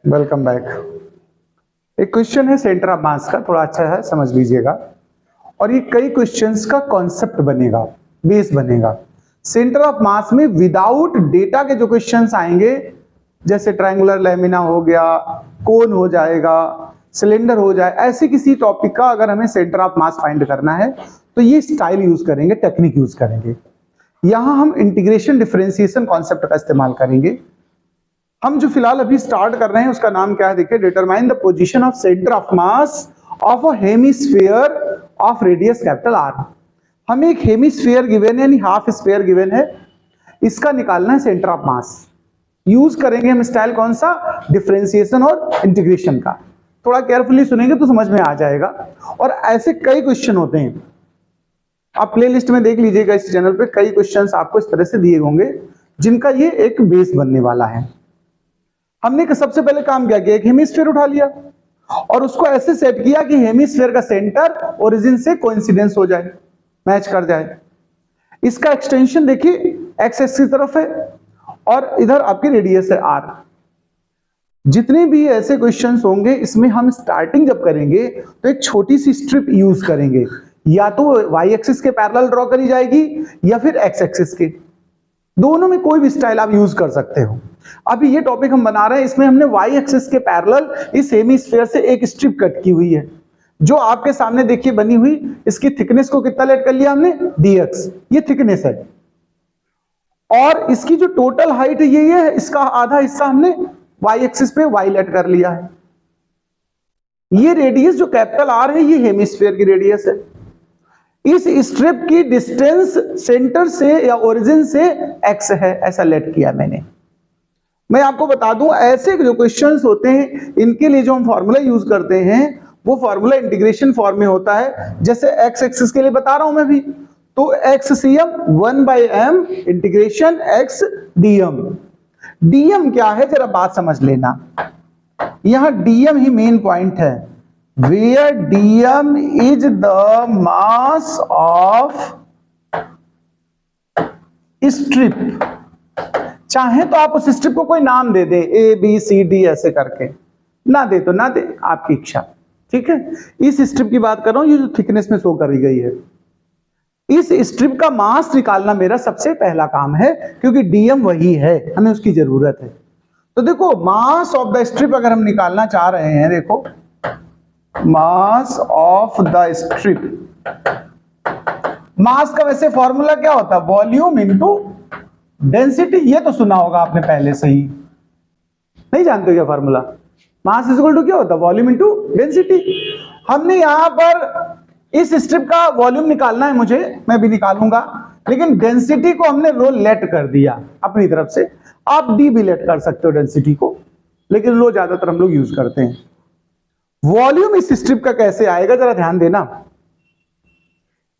Welcome back. एक question है centre of mass का, थोड़ा अच्छा है, समझ लीजिएगा। और ये कई क्वेश्चंस का कॉन्सेप्ट बनेगा, बेस बनेगा। सेंटर ऑफ मास में विदाउट डेटा के जो क्वेश्चंस आएंगे, जैसे ट्रायंगुलर लैमिना हो गया, कोन हो जाएगा, सिलेंडर हो जाए, ऐसे किसी टॉपिक का अगर हमें सेंटर ऑफ मास फाइंड करना है तो ये स्टाइल यूज करेंगे, टेक्निक यूज करेंगे। यहां हम इंटीग्रेशन डिफरेंशिएशन कॉन्सेप्ट का इस्तेमाल करेंगे। हम जो फिलहाल अभी स्टार्ट कर रहे हैं उसका नाम क्या है, देखिए, determine the position of centre of mass of a hemisphere of radius capital R. हमें एक हेमिस्फीयर गिवन है, यानी हाफ स्फीयर गिवन है, इसका निकालना है सेंटर ऑफ मास। यूज करेंगे हम स्टाइल कौन सा, डिफरेंशिएशन और इंटीग्रेशन का। थोड़ा केयरफुली सुनेंगे तो समझ में आ जाएगा। और ऐसे कई क्वेश्चन होते हैं, आप प्लेलिस्ट में देख लीजिएगा, इस चैनल पे कई क्वेश्चंस आपको इस तरह से दिए होंगे जिनका ये एक बेस बनने वाला है। हमने सबसे पहले काम क्या किया, एक हेमिस्फीयर उठा लिया और उसको ऐसे सेट किया कि हेमिस्फीयर का सेंटर ओरिजिन से कोइंसिडेंस हो जाए, मैच कर जाए। इसका एक्सटेंशन देखिए एक्स एक्सिस की तरफ है और इधर आपकी रेडियस है आर। जितने भी ऐसे क्वेश्चंस होंगे इसमें हम स्टार्टिंग जब करेंगे तो एक छोटी सी स्ट्रिप यूज करेंगे, या तो वाई एक्सिस के पैरेलल ड्रॉ करी जाएगी या फिर एक्स एक्सिस के, दोनों में कोई भी स्टाइल आप यूज कर सकते हो। अभी ये टॉपिक हम बना रहे हैं, इसमें हमने वाई एक्सिस के पैरेलल इस हेमिस्फीयर से एक स्ट्रिप कट की हुई है, जो आपके सामने देखिए बनी हुई। इसकी थिकनेस को कितना लेट कर लिया हमने, dx, ये थिकनेस है। और इसकी जो टोटल हाइट ये है, इसका आधा हिस्सा हमने वाई एक्सिस पे y लेट कर लिया है। ये रेडियस जो कैपिटल आर है, ये हेमिस्फीयर की रेडियस है। इस स्ट्रिप की डिस्टेंस सेंटर से या ओरिजिन से x है, ऐसा लेट किया मैंने। मैं आपको बता दूं, ऐसे जो क्वेश्चंस होते हैं इनके लिए जो हम फॉर्मूला यूज करते हैं वो फॉर्मूला इंटीग्रेशन फॉर्म में होता है। जैसे x एक्सिस के लिए बता रहा हूं मैं भी, तो XCM 1/m integration x dm। dm क्या है, जरा बात समझ लेना। यहां dm ही मेन पॉइंट है, where dm is the mass of strip। चाहे तो आप उस स्ट्रिप को कोई नाम दे दे, ए बी सी डी ऐसे करके, ना दे तो ना दे, आपकी इच्छा, ठीक है। इस स्ट्रिप की बात कर रहा हूं, ये जो थिकनेस में शो करी गई है, इस स्ट्रिप का मास निकालना मेरा सबसे पहला काम है, क्योंकि डीएम वही है, हमें उसकी जरूरत है। तो देखो, मास ऑफ द स्ट्रिप अगर हम निकालना चाह रहे हैं, देखो, मास ऑफ द स्ट्रिप, मास का वैसे फॉर्मूला क्या होता है, वॉल्यूम इंटू डेंसिटी। ये तो सुना होगा आपने पहले से ही, नहीं जानते क्या formula, mass is equal to क्या होता है, वॉल्यूम इंटू डेंसिटी। हमने यहां पर इस स्ट्रिप का वॉल्यूम निकालना है मुझे, मैं भी निकालूंगा, लेकिन डेंसिटी को हमने रो लेट कर दिया अपनी तरफ से। आप डी भी लेट कर सकते हो डेंसिटी को, लेकिन रो ज्यादातर हम लोग यूज करते हैं। वॉल्यूम इस स्ट्रिप का कैसे आएगा, जरा ध्यान देना।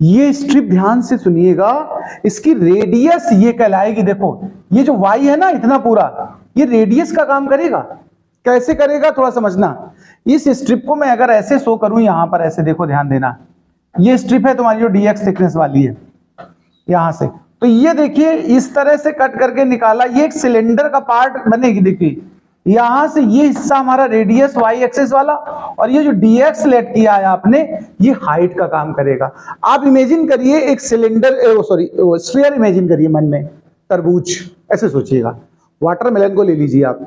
ये स्ट्रिप ध्यान से सुनिएगा, इसकी रेडियस ये कहलाएगी। देखो, ये जो y है ना, इतना पूरा, ये रेडियस का काम करेगा। कैसे करेगा थोड़ा समझना। इस स्ट्रिप को मैं अगर ऐसे शो करूं, यहां पर ऐसे देखो, ध्यान देना, ये स्ट्रिप है तुम्हारी जो dx थिकनेस वाली है, यहां से, तो ये देखिए इस तरह से कट करके निकाला, ये एक सिलेंडर का पार्ट बनेगी। देखिए यहां से ये हिस्सा हमारा रेडियस वाई एक्सिस वाला, और ये जो dx लेट किया है आपने, ये हाइट का काम करेगा। आप इमेजिन करिए एक सिलेंडर, स्फीयर इमेजिन करिए मन में, तरबूज ऐसे सोचिएगा। वाटरमेलन को ले लीजिए आप,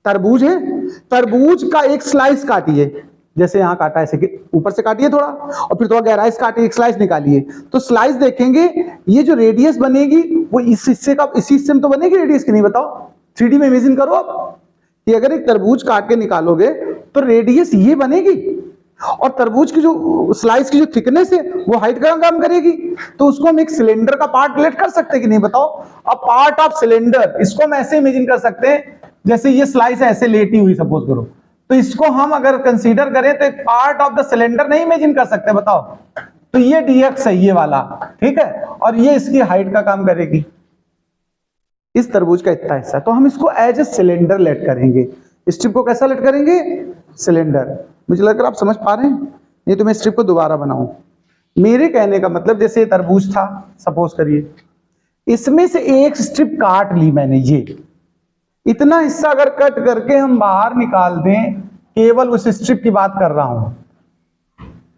तरबूज है, तरबूज का एक स्लाइस काटिए, जैसे यहां काटा ऐसे, ऊपर से काटिए थोड़ा, और फिर थोड़ा गहराई से काटिए, एक स्लाइस निकालिए, तो स्लाइस देखेंगे ये जो रेडियस बनेगी वो इस हिस्से का, इसी हिस्से में तो बनेगी रेडियस की नहीं, बताओ। 3D में इमेजिन करो आप कि अगर एक तरबूज काट के निकालोगे तो रेडियस ये बनेगी, और तरबूज की जो स्लाइस की जो थिकनेस है वो हाइट का काम करेगी। तो उसको हम एक सिलेंडर का पार्ट लेट कर सकते हैं कि नहीं, बताओ। अब पार्ट ऑफ सिलेंडर, इसको हम ऐसे इमेजिन कर सकते हैं, जैसे ये स्लाइस ऐसे लेटी हुई सपोज करो, तो इसको हम अगर कंसीडर करें तो एक पार्ट ऑफ द सिलेंडर नहीं इमेजिन कर सकते, बताओ। तो ये dx है, ये वाला, ठीक है, और ये इसकी हाइट का काम करेगी, इस तरबूज का इतना हिस्सा। तो हम इसको एज ए सिलेंडर लेट करेंगे। स्ट्रिप को कैसा लेट करेंगे, सिलेंडर। मुझे लगता है आप समझ पा रहे हैं, नहीं तो मैं स्ट्रिप को दोबारा बनाऊं। मेरे कहने का मतलब, जैसे तरबूज था सपोज करिए, इसमें से एक स्ट्रिप काट ली मैंने, ये इतना हिस्सा अगर कट करके हम बाहर निकाल दें, केवल उस स्ट्रिप की बात कर रहा हूं,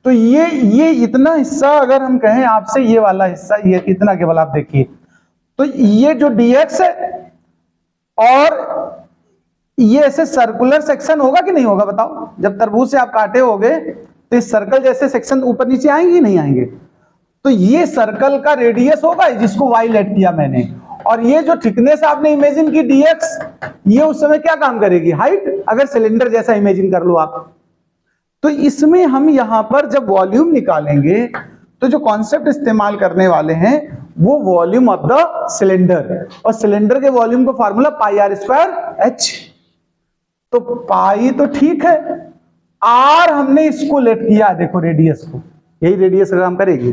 तो ये इतना हिस्सा अगर हम कहें आपसे, ये वाला हिस्सा, ये इतना केवल आप देखिए, तो ये जो dx है और ये ऐसे सर्कुलर सेक्शन होगा कि नहीं होगा बताओ? जब तरबूज से आप काटे होगे तो इस सर्कल जैसे सेक्शन ऊपर नीचे आएंगे नहीं आएंगे? तो ये सर्कल का रेडियस होगा जिसको y लेट किया मैंने, और ये जो थिकनेस आपने इमेजिन की dx, ये उस समय क्या काम करेगी? हाइट। अगर सिलेंडर जैसा इमेजिन कर लो आप, तो इसमें हम यहां पर जब वॉल्यूम निकालेंगे तो जो कॉन्सेप्ट इस्तेमाल करने वाले हैं वो वॉल्यूम ऑफ द सिलेंडर, और सिलेंडर के वॉल्यूम का formula pi r square h। तो पाई तो ठीक है, आर हमने इसको लेट किया, देखो रेडियस को, यही रेडियस अगर हम करेंगे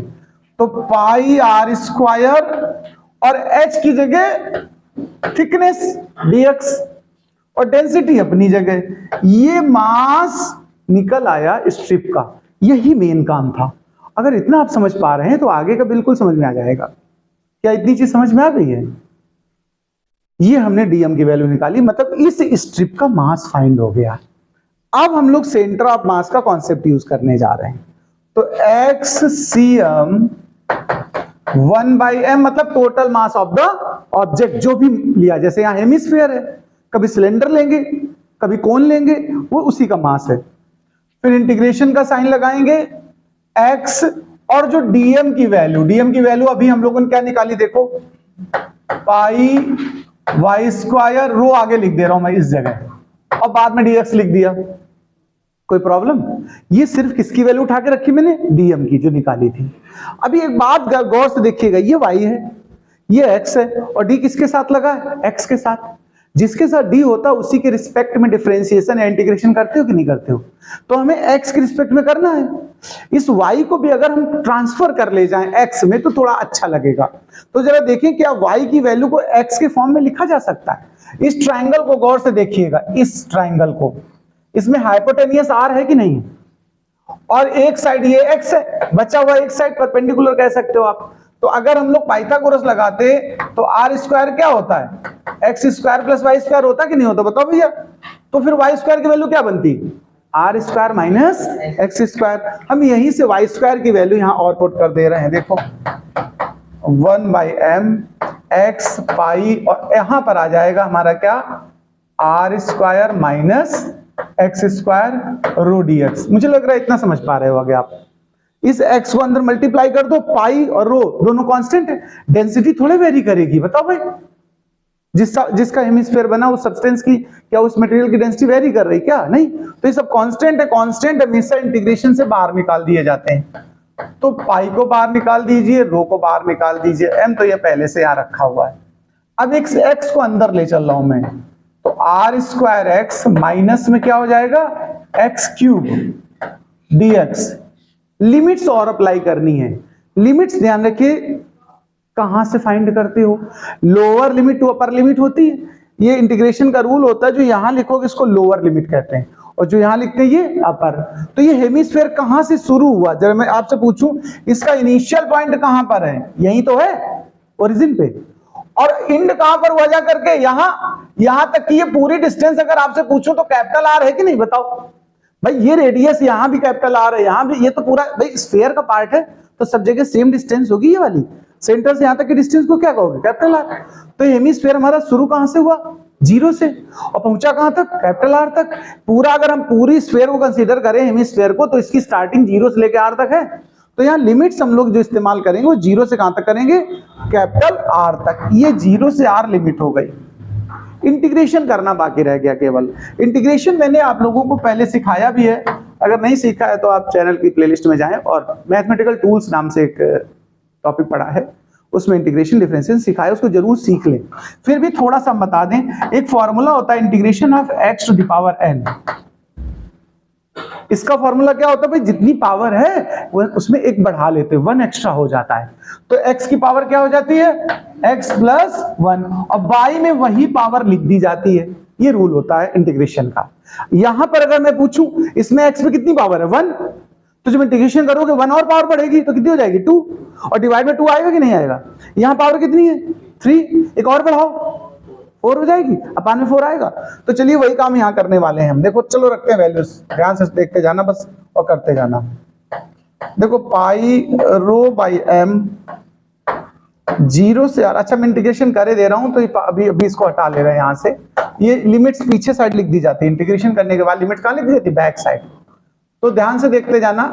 तो पाई आर स्क्वायर और h की जगह थिकनेस dx और डेंसिटी अपनी जगह। ये मास निकल आया स्ट्रिप का, यही मेन काम था। अगर इतना आप समझ पा रहे हैं तो आगे का बिल्कुल समझ में आ जाएगा। क्या इतनी चीज समझ में आ गई है? ये हमने डीएम की वैल्यू निकाली, मतलब इस स्ट्रिप का मास फाइंड हो गया। अब हम लोग सेंटर ऑफ मास का कॉन्सेप्ट यूज करने जा रहे हैं। तो XCM 1/m मतलब total mass of the object, जो भी लिया, जैसे यहां हेमिस्फीयर है, कभी सिलेंडर लेंगे कभी कोन लेंगे, वो उसी का मास है। फिर इंटीग्रेशन का साइन लगाएंगे x, और जो dm की वैल्यू अभी हम लोगों ने क्या निकाली देखो, पाई वाई स्क्वायर, रो आगे लिख दे रहा हूं मैं इस जगह, और बाद में dx लिख दिया। कोई प्रॉब्लम? ये सिर्फ किसकी वैल्यू उठा के रखी मैंने? डीएम की, जो निकाली थी। अभी एक बात गौर से देखिएगा, ये y है, ये x है, और d किसके साथ लगा है? x के साथ। जिसके साथ d होता है उसी के रिस्पेक्ट में डिफरेंशिएशन या इंटीग्रेशन करते हो कि नहीं करते हो? तो हमें x के रिस्पेक्ट में करना है। इस y को भी अगर हम ट्रांसफर कर ले जाएं x में तो थोड़ा अच्छा लगेगा। तो जरा देखें क्या y की वैल्यू को x के फॉर्म में लिखा जा सकता है? इस ट्राइंगल को गौर से देखिएगा, इस ट्राइंगल को, इसमें हाइपोटेनियस r है कि नहीं? और एक साइड ये x है, बचा हुआ एक साइड परपेंडिकुलर कह सकते हो आप। तो अगर हम लोग पाइथागोरस लगाते तो आर स्क्वायर क्या होता है? X square plus y square होता कि नहीं होता? बताओ भैया। तो फिर वाई स्क्वायर की वैल्यू क्या बनती? R square minus x square. हम यहीं से वाई स्क्वायर की वैल्यू यहां और पुट कर दे रहे हैं, देखो 1/m x पाई, और यहां पर आ जाएगा हमारा क्या? R square minus x square रो dx। मुझे लग रहा है इतना समझ पा रहे होगे आप। इस x को अंदर मल्टीप्लाई कर दो, पाई और रो दोनों कांस्टेंट है, डेंसिटी थोड़े वेरी करेगी, बताओ भाई। जिसका हेमिस्फीयर बना उस सब्सटेंस की, क्या उस मटेरियल की डेंसिटी वेरी कर रही? क्या नहीं। तो ये सब कांस्टेंट है, कांस्टेंट हमेशा इंटीग्रेशन से बाहर निकाल दिए जाते हैं। तो पाई को बाहर निकाल दीजिए, रो को बाहर निकाल दीजिए, m तो ये पहले से यहां रखा हुआ है। अब x को अंदर ले चल रहा हूं मैं, तो आर स्क्वायर एक्स माइनस में क्या हो जाएगा? X cube dx। लिमिट्स और अप्लाई करनी है। लिमिट्स ध्यान रखिए कहां से फाइंड करते हो? Lower limit to upper limit होती है। ये इंटीग्रेशन का रूल होता है, जो यहां लिखोगे इसको लोअर लिमिट कहते हैं, और जो यहां लिखते हैं ये अपर। तो ये हेमिस्फीयर कहां से शुरू हुआ? जब मैं आपसे पूछूं इसका इनिशियल पॉइंट कहां पर है? यही तो है, ओरिजिन पे। और इंड कहां पर हुआ जा करके? यहां तक की ये पूरी डिस्टेंस अगर आपसे पूछूं तो कैपिटल आर है कि नहीं? बताओ भाई। ये रेडियस यहां भी कैपिटल आर है, यहां भी, ये तो पूरा भाई स्फीयर का पार्ट है, तो सब जगह सेम डिस्टेंस होगी ये वाली। सेंटर से यहां तक की डिस्टेंस को क्या कहोगे? Capital R. तो हेमिस्फीयर हमारा शुरू कहां से हुआ? 0 से, और पहुंचा कहां तक? कैपिटल आर तक। पूरा अगर हम पूरी स्फीयर को कंसीडर करें हेमिस्फीयर को, तो इसकी स्टार्टिंग 0 से लेकर आर तक है। तो यहाँ लिमिट्स हम लोग जो इस्तेमाल करेंगे वो 0 से कहां तक करेंगे? कैपिटल आर तक। ये 0 से आर लिमिट हो गई। इंटीग्रेशन करना बाकी रह गया केवल। इंटीग्रेशन मैंने आप लोगों को पहले सिखाया भी है, अगर नहीं सीखा है तो आप चैनल की प्लेलिस्ट में जाएं, और मैथमेटिकल टूल्स नाम से एक टॉपिक पढ़ा है, उसमें इंटीग्रेशन डिफरेंशिएशन सिखाया, उसको जरूर सीख लें। फिर भी थोड़ा सा बता दें, एक फॉर्मूला होता है integration of x to the power n। इसका फॉर्मूला क्या होता है भाई? जितनी पावर है वो उसमें एक बढ़ा लेते हैं, 1 एक्स्ट्रा हो जाता है। तो x की पावर क्या हो जाती है? x प्लस 1, और बाई में वही पावर लिख दी जाती है। ये रूल होता है इंटीग्रेशन का। यहां पर अगर मैं पूछूं इसमें x में कितनी पावर है? 1, तो जब इंटीग्रेशन करोगे 1 और पावर बढ़ेगी तो कितनी हो जाएगी? 2, और डिवाइड में 2 आएगा कि नहीं आएगा? यहां पावर कितनी है? 3, एक और बढ़ाओ 4 हो जाएगी, अपान में 4 आएगा। तो चलिए वही काम यहाँ करने वाले हैं हम। देखो चलो रखते हैं वैल्यूज, ध्यान से देखते जाना बस और करते जाना। देखो पाई रो बाई एम 0 से r, अच्छा मैं इंटीग्रेशन करे दे रहा हूं तो अभी इसको हटा ले रहे हैं यहां से। ये लिमिट्स पीछे साइड लिख दी जाती है, इंटीग्रेशन करने के बाद लिमिट कहां लिख दी जाती है, बैक साइड। तो ध्यान से देखते जाना,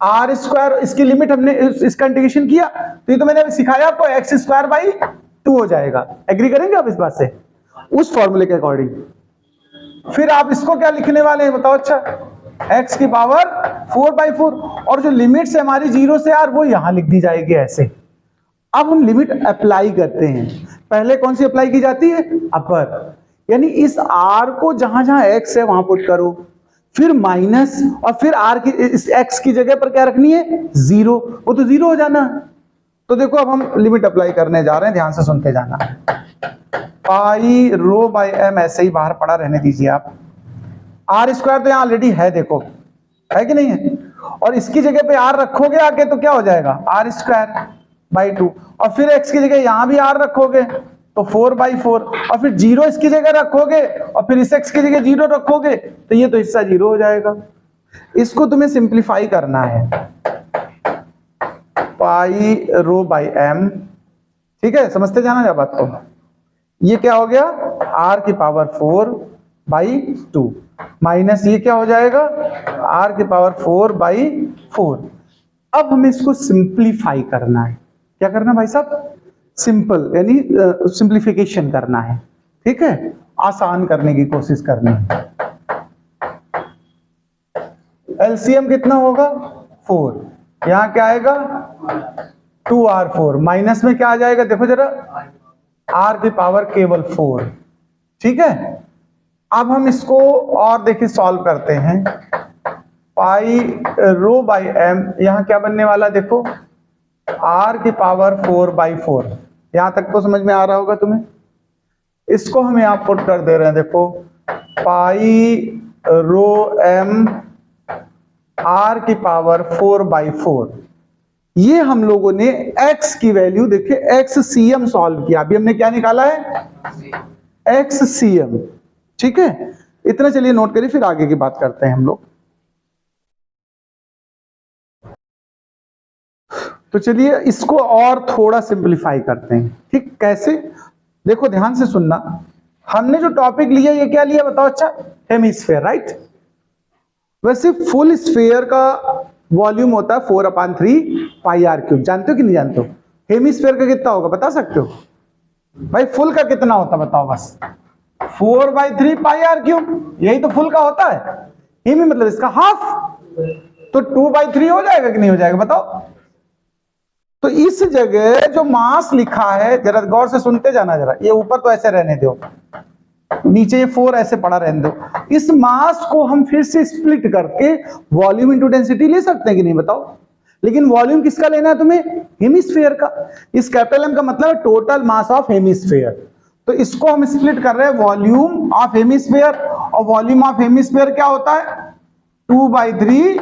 आर स्क्वायर, इसकी लिमिट हमने इसका इंटीग्रेशन किया तो ये तो मैंने अभी सिखाया आपको, एक्स स्क्वायर बाई 2 हो जाएगा। एग्री करेंगे आप इस बात से, उस फॉर्मूले के अकॉर्डिंग। फिर आप इसको क्या लिखने वाले हैं बताओ, अच्छा एक्स की पावर 4/4, और जो लिमिट्स है हमारी 0 से r वो यहां लिख दी जाएगी ऐसे। अब हम लिमिट अप्लाई करते हैं। पहले कौन सी अप्लाई की जाती है, अपर, यानी इस r को जहां जहां x है वहां पुट करो, फिर माइनस, और फिर r की इस x की जगह पर क्या रखनी है, 0, वो तो 0 हो जाना। तो देखो अब हम लिमिट अप्लाई करने जा रहे हैं, ध्यान से सुनते जाना। पाई रो बाई एम ऐसे ही बाहर पड़ा रहने दीजिए आप। आर स्क्वायर तो यहां ऑलरेडी है, देखो है कि नहीं है, और इसकी जगह पे r रखोगे आगे तो क्या हो जाएगा, आर स्क्वायर बाई 2, और फिर x की जगह यहां भी r रखोगे तो 4/4, और फिर 0 इसकी जगह रखोगे और फिर इस x की जगह 0 रखोगे तो ये तो हिस्सा 0 हो जाएगा। इसको तुम्हें सिंप्लीफाई करना है, पाई रो बाई एम, ठीक है, समझते जाना जब बात को। ये क्या हो गया, r की पावर 4/2 माइनस ये क्या हो जाएगा, r की पावर 4/4। अब हमें इसको सिंप्लीफाई करना है। क्या करना भाई साहब, सिंपल, यानी सिंप्लीफिकेशन करना है, ठीक है, आसान करने की कोशिश करनी है। एलसीएम कितना होगा, 4, यहां क्या आएगा 2r4, माइनस में क्या आ जाएगा देखो जरा, r की पावर केवल 4, ठीक है। अब हम इसको और देखिए सॉल्व करते हैं। पाई रो बाई एम, यहां क्या बनने वाला देखो, r की पावर 4/4, यहां तक तो समझ में आ रहा होगा तुम्हें। इसको हम यहां पुट कर दे रहे हैं, देखो पाई रो एम r की पावर 4/4। ये हम लोगों ने x की वैल्यू देखिए XCM सॉल्व किया, अभी हमने क्या निकाला है, XCM, ठीक है। इतना चलिए नोट करिए, फिर आगे की बात करते हैं हम लोग। तो चलिए इसको और थोड़ा सिंप्लीफाई करते हैं, ठीक, कैसे, देखो ध्यान से सुनना। हमने जो टॉपिक लिया ये क्या लिया बताओ, अच्छा हेमिस्फेयर, राइट। वैसे फुल स्फेयर का वॉल्यूम होता है 4/3 पाई r क्यूब, जानते हो कि नहीं जानते हो। हेमिस्फेयर का कितना होगा बता सकते हो भाई, फुल का कितना होता है बताओ बस, 4/3 पाई r क्यूब, यही तो फुल का होता है। हेमी मतलब इसका हाफ, तो 2/3 हो जाएगा कि नहीं हो जाएगा बताओ। तो इस जगह जो मास लिखा है, जरा गौर से सुनते जाना, जरा ये ऊपर तो ऐसे रहने दो, नीचे ये 4 ऐसे पड़ा रहने दो। इस मास को हम फिर से स्प्लिट करके वॉल्यूम इंटू डेंसिटी ले सकते हैं कि नहीं बताओ। लेकिन वॉल्यूम किसका लेना है तुम्हें, हेमिस्फेयर का। इस कैपिटल एम का मतलब है टोटल मास ऑफ हेमिस्फेयर। तो इसको हम स्प्लिट कर रहे हैं वॉल्यूम ऑफ हेमिस्फेयर, और वॉल्यूम ऑफ हेमिस्फेयर क्या होता है 2/3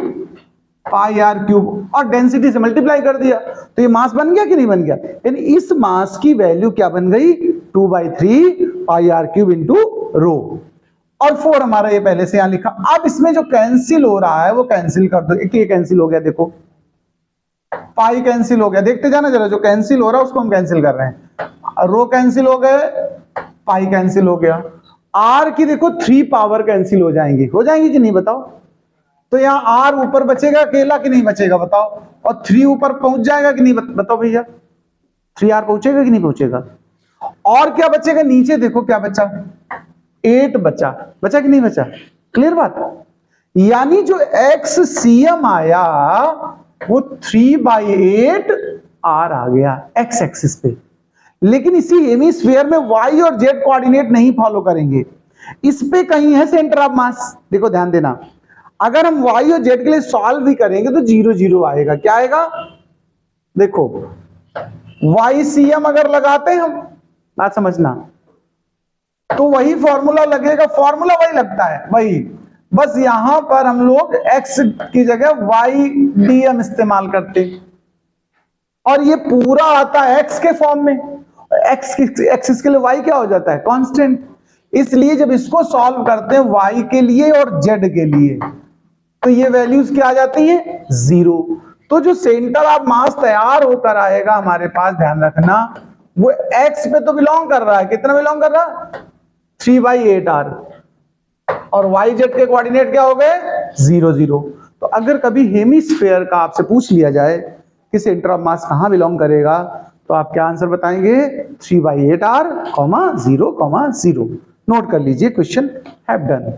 पाई r क्यूब, और डेंसिटी से मल्टीप्लाई कर दिया तो ये मास बन गया कि नहीं बन गया। यानी इस मास की वैल्यू क्या बन गई, 2/3 पाई r क्यूब इंटू रो, और 4 हमारा ये पहले से यहां लिखा। अब इसमें जो कैंसिल हो रहा है वो कैंसिल कर दो, ये कैंसिल हो गया, देखो पाई कैंसिल हो गया, देखते जाना जरा, जो कैंसिल हो रहा है उसको हम कैंसिल कर रहे हैं। रो कैंसिल हो गए, पाई कैंसिल हो गया, r की देखो 3 पावर कैंसिल हो जाएंगी कि नहीं बताओ। तो यहां r ऊपर बचेगा अकेला कि नहीं बचेगा बताओ, और 3 ऊपर पहुंच जाएगा कि नहीं बताओ भैया, 3r पहुंचेगा कि नहीं पहुंचेगा। और क्या बचेगा नीचे, देखो क्या बचा, 8 बचा कि नहीं बचा, क्लियर बात। यानी जो XCM आया वो 3/8 r आ गया x एक्सिस पे। लेकिन इसी हेमिस्फीयर में y और z कोऑर्डिनेट नहीं फॉलो करेंगे, इस पे कहीं है सेंटर ऑफ मास। देखो ध्यान देना, अगर हम y और z के लिए सॉल्व भी करेंगे तो 0 0 आएगा, क्या आएगा देखो, YCM अगर लगाते हैं हम, बात समझना, तो वही फॉर्मूला लगेगा, फॉर्मूला वही लगता है वही, बस यहां पर हम लोग x की जगह YDM इस्तेमाल करते, और ये पूरा आता है x के फॉर्म में, एक्सिस के लिए y क्या हो जाता है, कांस्टेंट। इसलिए जब इसको सॉल्व करते हैं y के लिए और z के लिए, तो ये वैल्यूज क्या आ जाती है, 0। तो जो सेंटर ऑफ मास तैयार होकर आएगा हमारे पास, ध्यान रखना, वो x पे तो बिलोंग कर रहा है, कितना बिलोंग कर रहा है, 3/8r, और yz के कोऑर्डिनेट क्या हो गए, 0 0। तो अगर कभी हेमिस्फेयर का आपसे पूछ लिया जाए कि सेंटर ऑफ मास कहां बिलोंग करेगा, तो आप क्या आंसर बताएंगे, 3/8r, 0, 0। नोट कर लीजिए, क्वेश्चन हैव डन।